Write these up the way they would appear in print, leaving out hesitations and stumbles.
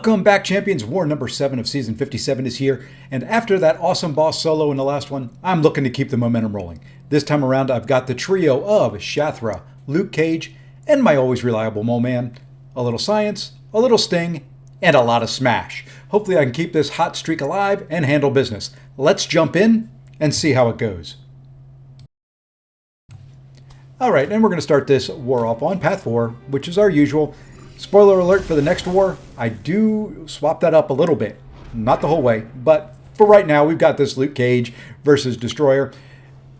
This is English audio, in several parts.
Welcome back, champions. War number 7 of season 57 is here, and after that awesome boss solo in the last one, I'm looking to keep the momentum rolling. This time around, I've got the trio of Shathra, lukecage, and my always reliable Moleman. A little science, a little sting, and a lot of smash. Hopefully I can keep this hot streak alive and handle business. Let's jump in and see how it goes. Alright, and we're going to start this war off on Path 4, which is our usual. Spoiler alert for the next war, I do swap that up a little bit. Not the whole way, but for right now, we've got this lukecage versus destroyer.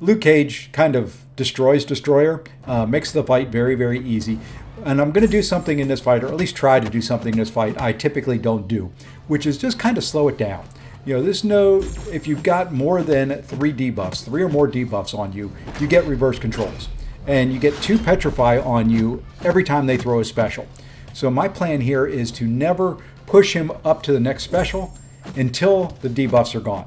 Lukecage kind of destroys destroyer, makes the fight very, very easy. And I'm going to do something in this fight, or at least try to do something in this fight I typically don't do, which is just kind of slow it down. You know, this node, if you've got more than 3 debuffs, 3 or more debuffs on you, you get reverse controls. And you get 2 petrify on you every time they throw a special. So my plan here is to never push him up to the next special until the debuffs are gone.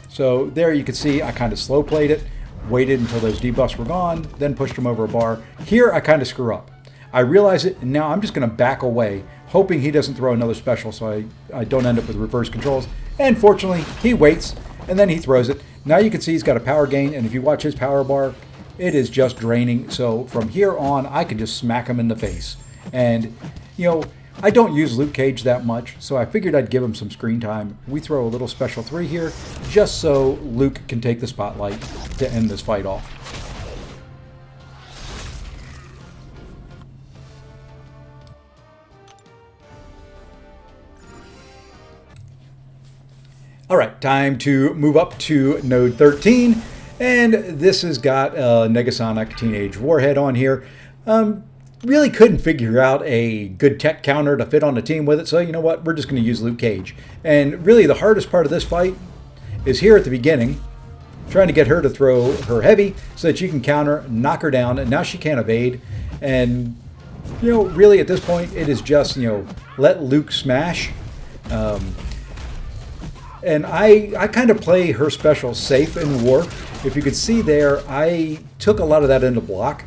So there you can see I kind of slow played it, waited until those debuffs were gone, then pushed him over a bar. Here I kind of screw up. I realize it, and now I'm just going to back away, hoping he doesn't throw another special so I don't end up with reverse controls. And fortunately, he waits, and then he throws it. Now you can see he's got a power gain, and if you watch his power bar, it is just draining. So from here on, I can just smack him in the face. And, you know, I don't use lukecage that much, so I figured I'd give him some screen time. We throw a little special 3 here, just so Luke can take the spotlight to end this fight off. All right, time to move up to node 13, and this has got Negasonic Teenage Warhead on here. Really couldn't figure out a good tech counter to fit on the team with it, so you know what, we're just going to use lukecage. And really the hardest part of this fight is here at the beginning, trying to get her to throw her heavy so that you can counter, knock her down, and now she can't evade. And, you know, really at this point it is just, you know, let Luke smash. And I kind of play her special safe in war. If you could see there, I took a lot of that into block.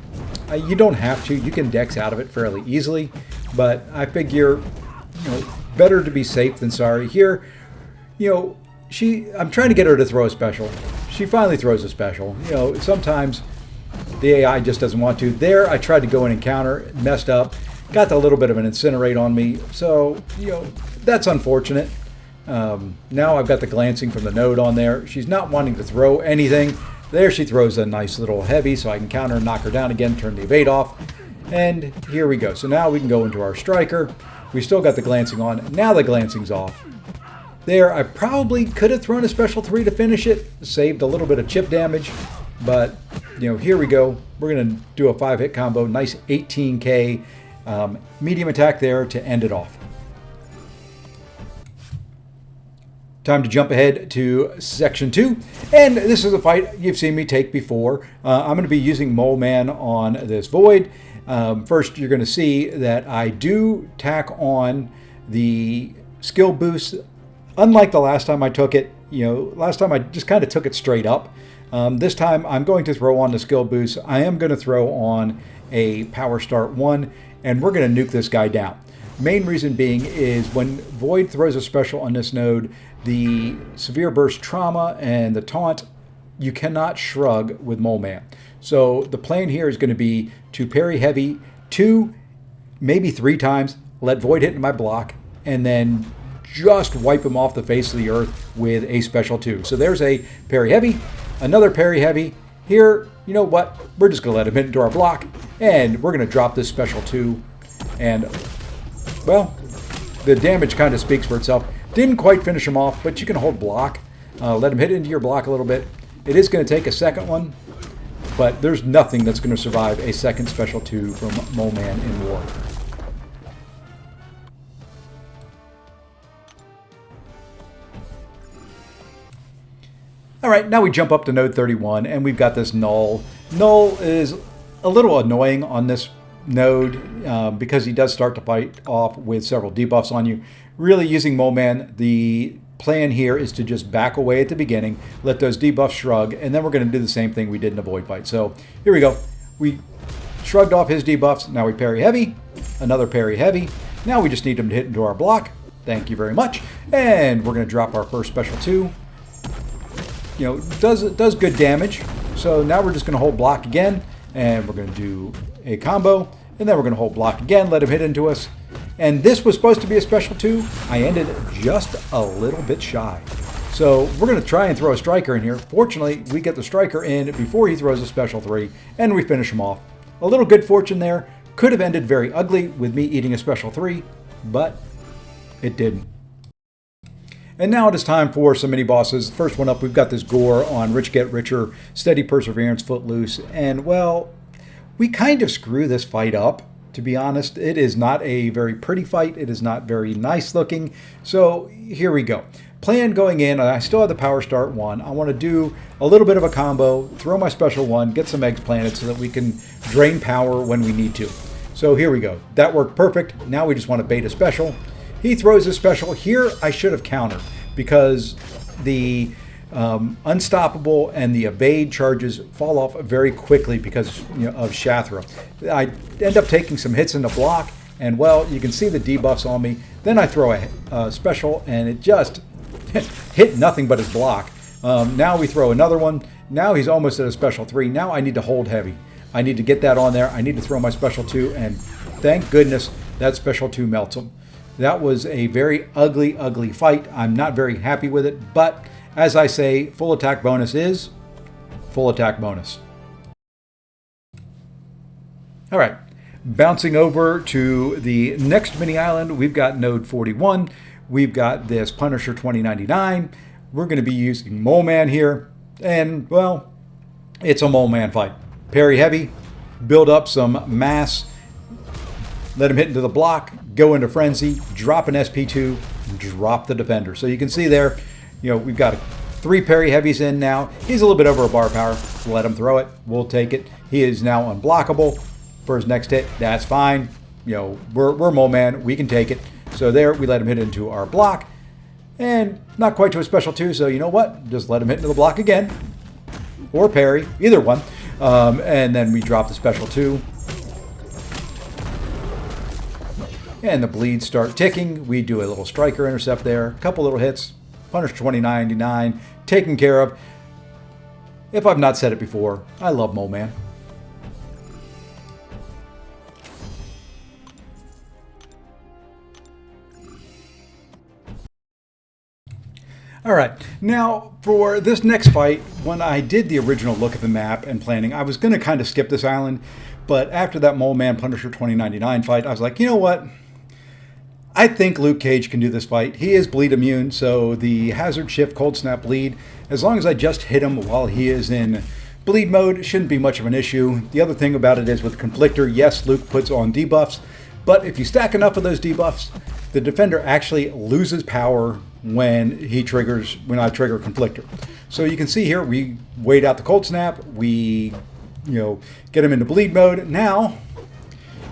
You don't have to. You can dex out of it fairly easily. But I figure, you know, better to be safe than sorry. Here, you know, I'm trying to get her to throw a special. She finally throws a special. You know, sometimes the AI just doesn't want to. There, I tried to go in and counter, messed up, got a little bit of an incinerate on me. So, you know, that's unfortunate. Now I've got the glancing from the node on there. She's not wanting to throw anything. There she throws a nice little heavy so I can counter and knock her down again, turn the evade off. And here we go. So now we can go into our striker. We still got the glancing on. Now the glancing's off. There, I probably could have thrown a special 3 to finish it. Saved a little bit of chip damage. But, you know, here we go. We're going to do a 5-hit combo. Nice 18k medium attack there to end it off. Time to jump ahead to section 2, and this is a fight you've seen me take before. I'm going to be using Moleman on this Void. First, you're going to see that I do tack on the skill boost. Unlike the last time I took it, you know, last time I just kind of took it straight up. This time I'm going to throw on the skill boost. I am going to throw on a power start 1, and we're going to nuke this guy down. Main reason being is when Void throws a special on this node, the severe burst trauma and the taunt, you cannot shrug with Moleman. So the plan here is going to be to parry heavy 2, maybe 3 times, let Void hit into my block, and then just wipe him off the face of the earth with a special 2. So there's a parry heavy, another parry heavy. Here, you know what, we're just going to let him hit into our block, and we're going to drop this special 2. And, well, the damage kind of speaks for itself. Didn't quite finish him off, but you can hold block. Let him hit into your block a little bit. It is going to take a second one, but there's nothing that's going to survive a second special 2 from Moleman in war. All right, now we jump up to node 31, and we've got this Knull. Knull is a little annoying on this node because he does start to fight off with several debuffs on you. Really using Moleman, the plan here is to just back away at the beginning, let those debuffs shrug, and then we're going to do the same thing we did in the Void fight. So here we go. We shrugged off his debuffs. Now we parry heavy, another parry heavy. Now we just need him to hit into our block, Thank you very much. And we're going to drop our first special 2. You know, does good damage. So now we're just going to hold block again, and we're going to do a combo, and then we're going to hold block again, let him hit into us. And this was supposed to be a special 2. I ended just a little bit shy. So we're going to try and throw a striker in here. Fortunately, we get the striker in before he throws a special 3, and we finish him off. A little good fortune there. Could have ended very ugly with me eating a special 3, but it didn't. And now it is time for some mini bosses. First one up, we've got this Gorr on Rich Get Richer, Steady Perseverance, Footloose. And well, we kind of screw this fight up, to be honest. It is not a very pretty fight. It is not very nice looking. So here we go. Plan going in, I still have the power start 1. I want to do a little bit of a combo, throw my special 1, get some eggs planted so that we can drain power when we need to. So here we go. That worked perfect. Now we just want to bait a special. He throws a special. Here I should have countered because the unstoppable and the evade charges fall off very quickly because of Shathra. I end up taking some hits in the block, and well, you can see the debuffs on me. Then I throw a special, and it just hit nothing but his block. Now we throw another one. Now he's almost at a special 3. Now I need to hold heavy. I need to get that on there. I need to throw my special 2, and thank goodness that special 2 melts him. That was a very ugly, ugly fight. I'm not very happy with it, but as I say, full attack bonus is full attack bonus. All right, bouncing over to the next mini island, we've got Node 41. We've got this Punisher 2099. We're going to be using Moleman here, and well, it's a Moleman fight. Parry heavy, build up some mass, let him hit into the block, go into frenzy, drop an SP2, drop the defender. So you can see there, we've got 3 parry heavies in now. He's a little bit over a bar power. Let him throw it. We'll take it. He is now unblockable for his next hit. That's fine. We're Moleman. We can take it. So there, we let him hit into our block. And not quite to a special 2, so you know what? Just let him hit into the block again. Or parry, either one. And then we drop the special 2. And the bleeds start ticking. We do a little striker intercept there. A couple little hits. Punisher 2099 taken care of. If I've not said it before, I love Moleman. All right, now for this next fight, when I did the original look at the map and planning, I was going to kind of skip this island, but after that Moleman Punisher 2099 fight, I was like, you know what? I think lukecage can do this fight. He is bleed immune, so the hazard shift, cold snap, bleed, as long as I just hit him while he is in bleed mode, shouldn't be much of an issue. The other thing about it is with Conflictor, yes, Luke puts on debuffs, but if you stack enough of those debuffs, the defender actually loses power when I trigger Conflictor. So you can see here, we wait out the cold snap, we get him into bleed mode. Now,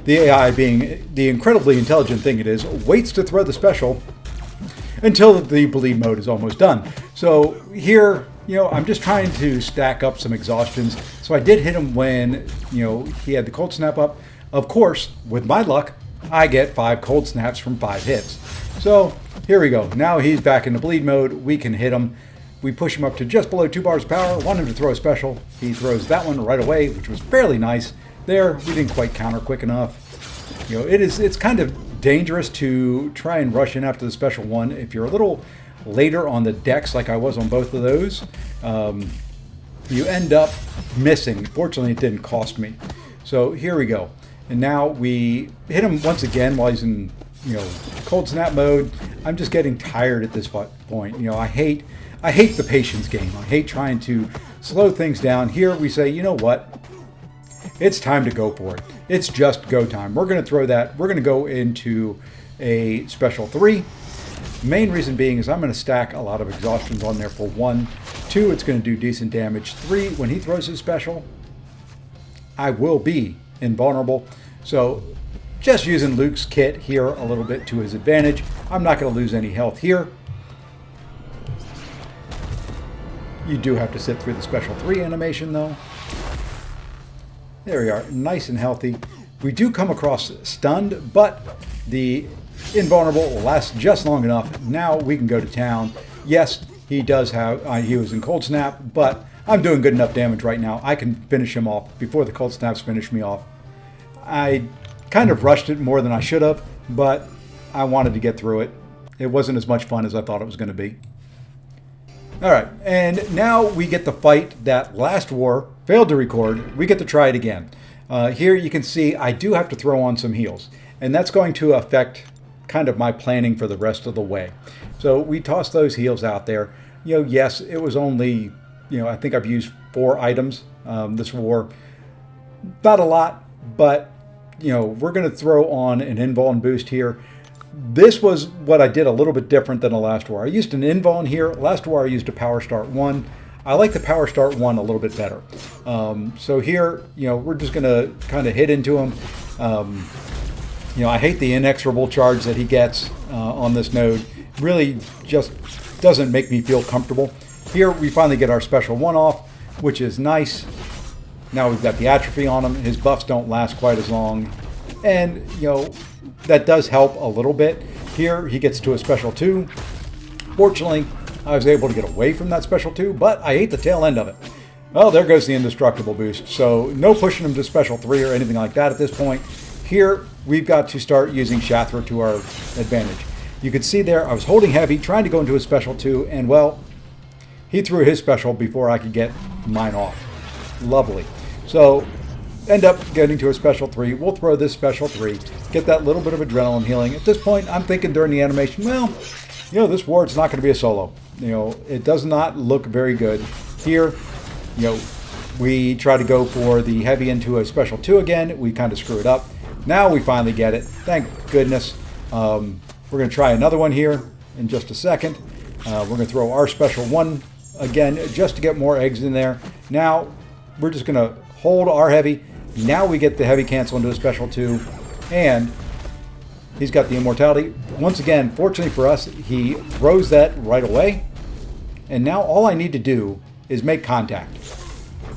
the AI, being the incredibly intelligent thing it is, waits to throw the special until the bleed mode is almost done. So here, I'm just trying to stack up some exhaustions. So I did hit him when, he had the cold snap up. Of course, with my luck, I get 5 cold snaps from 5 hits. So here we go. Now he's back in the bleed mode. We can hit him. We push him up to just below 2 bars of power. Want him to throw a special. He throws that one right away, which was fairly nice. There, we didn't quite counter quick enough. It's kind of dangerous to try and rush in after the special 1. If you're a little later on the decks, like I was on both of those, you end up missing. Fortunately, it didn't cost me. So here we go. And now we hit him once again while he's in, cold snap mode. I'm just getting tired at this point. I hate the patience game. I hate trying to slow things down. Here we say, you know what? It's time to go for it. It's just go time. We're going to throw that. We're going to go into a special 3. Main reason being is I'm going to stack a lot of exhaustions on there for 1. 2, it's going to do decent damage. 3, when he throws his special, I will be invulnerable. So just using Luke's kit here a little bit to his advantage. I'm not going to lose any health here. You do have to sit through the special 3 animation though. There we are, nice and healthy. We do come across stunned, but the invulnerable, will last just long enough. Now we can go to town. Yes, he does have, he was in cold snap, but I'm doing good enough damage right now. I can finish him off before the cold snaps finish me off. I kind of rushed it more than I should have, but I wanted to get through it. It wasn't as much fun as I thought it was going to be. All right, and now we get the fight that last war failed to record. We get to try it again. Here you can see I do have to throw on some heals, and that's going to affect kind of my planning for the rest of the way. So we toss those heals out there. Yes, it was only, I think I've used 4 items this war. Not a lot, but, we're going to throw on an invuln boost here. This was what I did a little bit different than the last war. I used an invuln here. Last war I used a power start 1. I like the power start 1 a little bit better. So here, we're just going to kind of hit into him. I hate the inexorable charge that he gets on this node. Really just doesn't make me feel comfortable. Here we finally get our special 1 off, which is nice. Now we've got the atrophy on him. His buffs don't last quite as long. And, that does help a little bit. Here he gets to a special 2. Fortunately, I was able to get away from that special 2, but I hate the tail end of it. Well, there goes the indestructible boost. So no pushing him to special 3 or anything like that at this point. Here, we've got to start using Shathra to our advantage. You can see there, I was holding heavy, trying to go into a special 2, and well, he threw his special before I could get mine off. Lovely. So, end up getting to a special 3. We'll throw this special 3, get that little bit of adrenaline healing. At this point, I'm thinking during the animation, well, this war, it's not going to be a solo. It does not look very good. Here, we try to go for the heavy into a special 2 again. We kind of screw it up. Now we finally get it. Thank goodness. We're going to try another one here in just a second. We're going to throw our special 1 again just to get more eggs in there. Now we're just going to hold our heavy. Now we get the heavy cancel into a special 2. And he's got the immortality. Once again, fortunately for us, he throws that right away. And now all I need to do is make contact.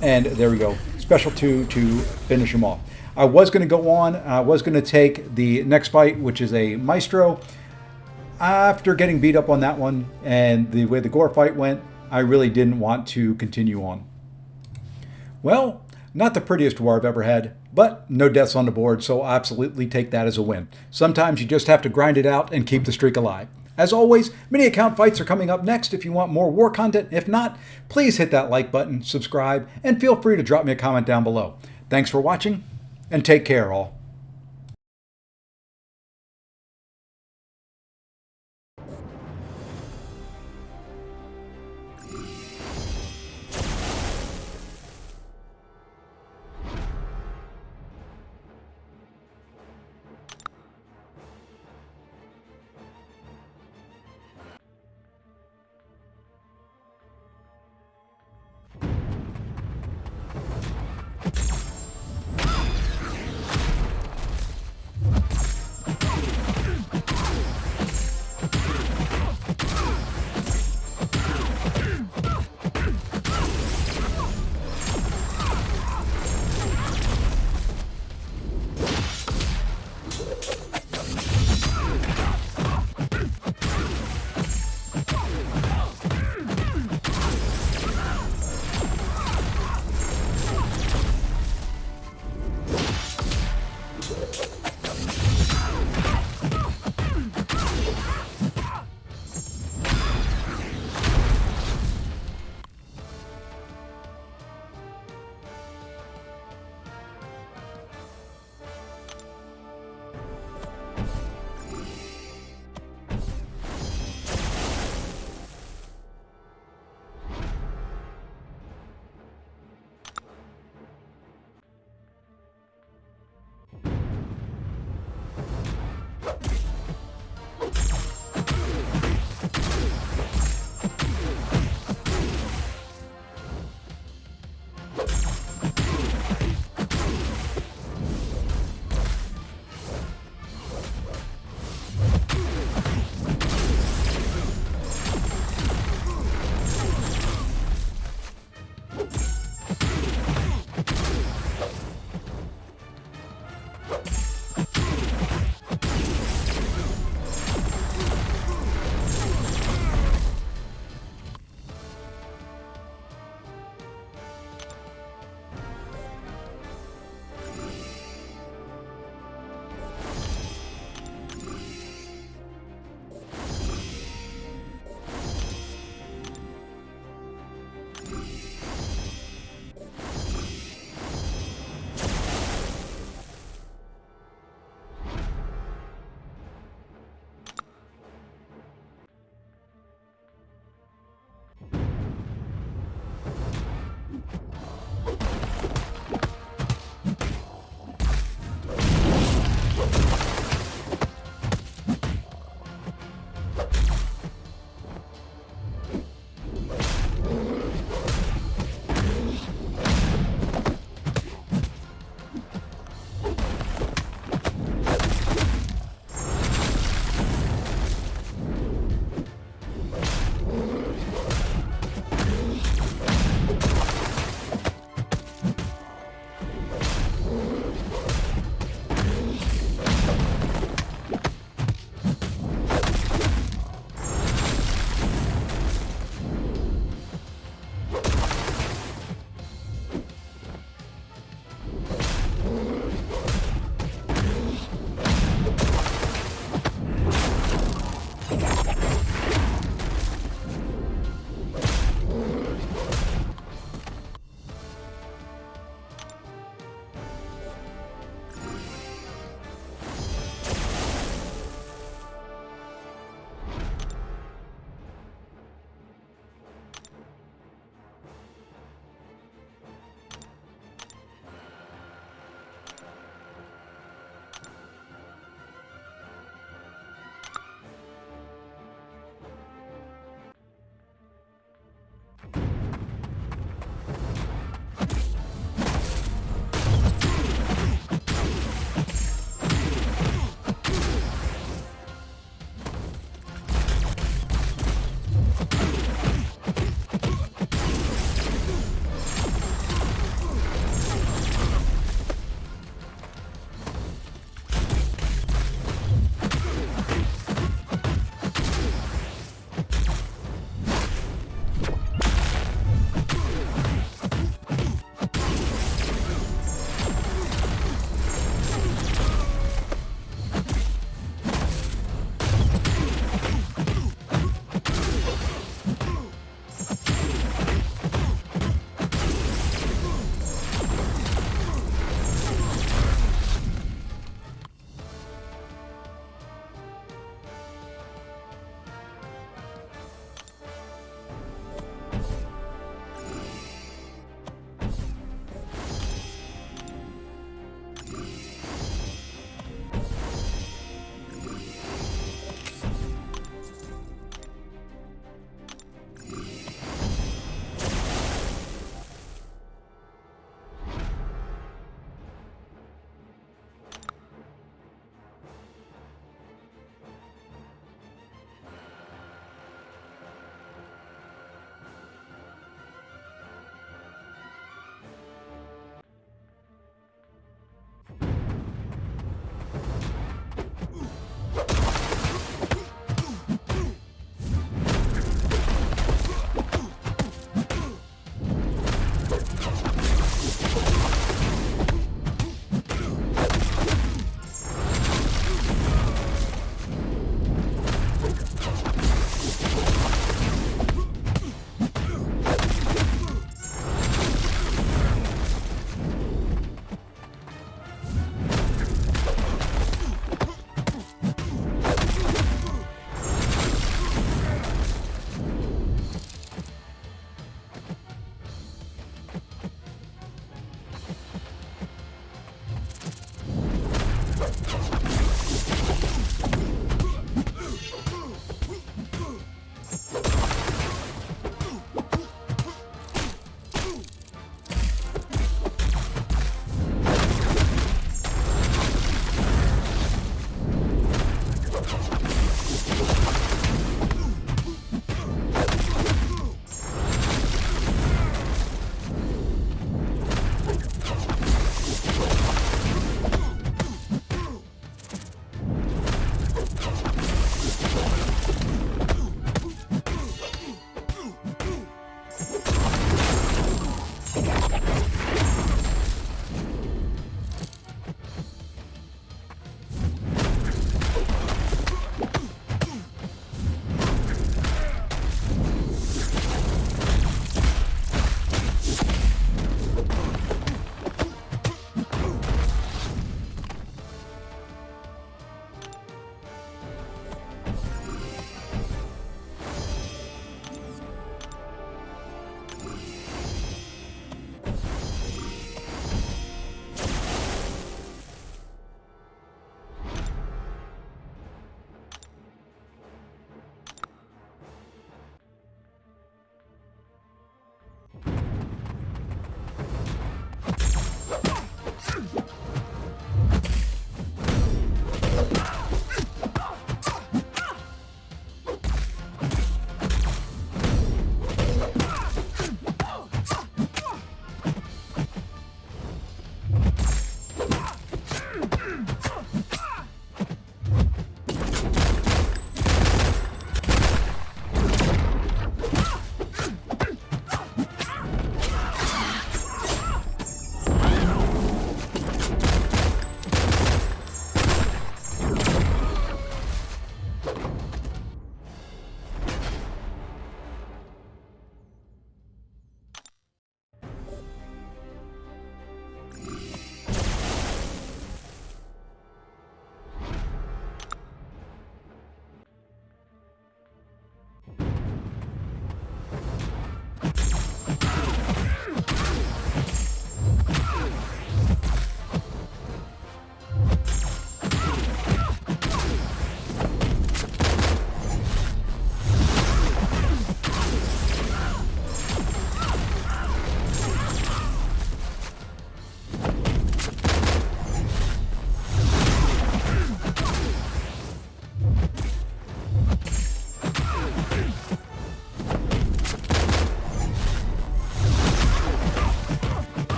And there we go. Special 2 to finish him off. I was going to go on. I was going to take the next fight, which is a Maestro. After getting beat up on that one and the way the Gorr fight went, I really didn't want to continue on. Well, not the prettiest war I've ever had, but no deaths on the board, so I'll absolutely take that as a win. Sometimes you just have to grind it out and keep the streak alive. As always, mini account fights are coming up next if you want more war content. If not, please hit that like button, subscribe, and feel free to drop me a comment down below. Thanks for watching, and take care all.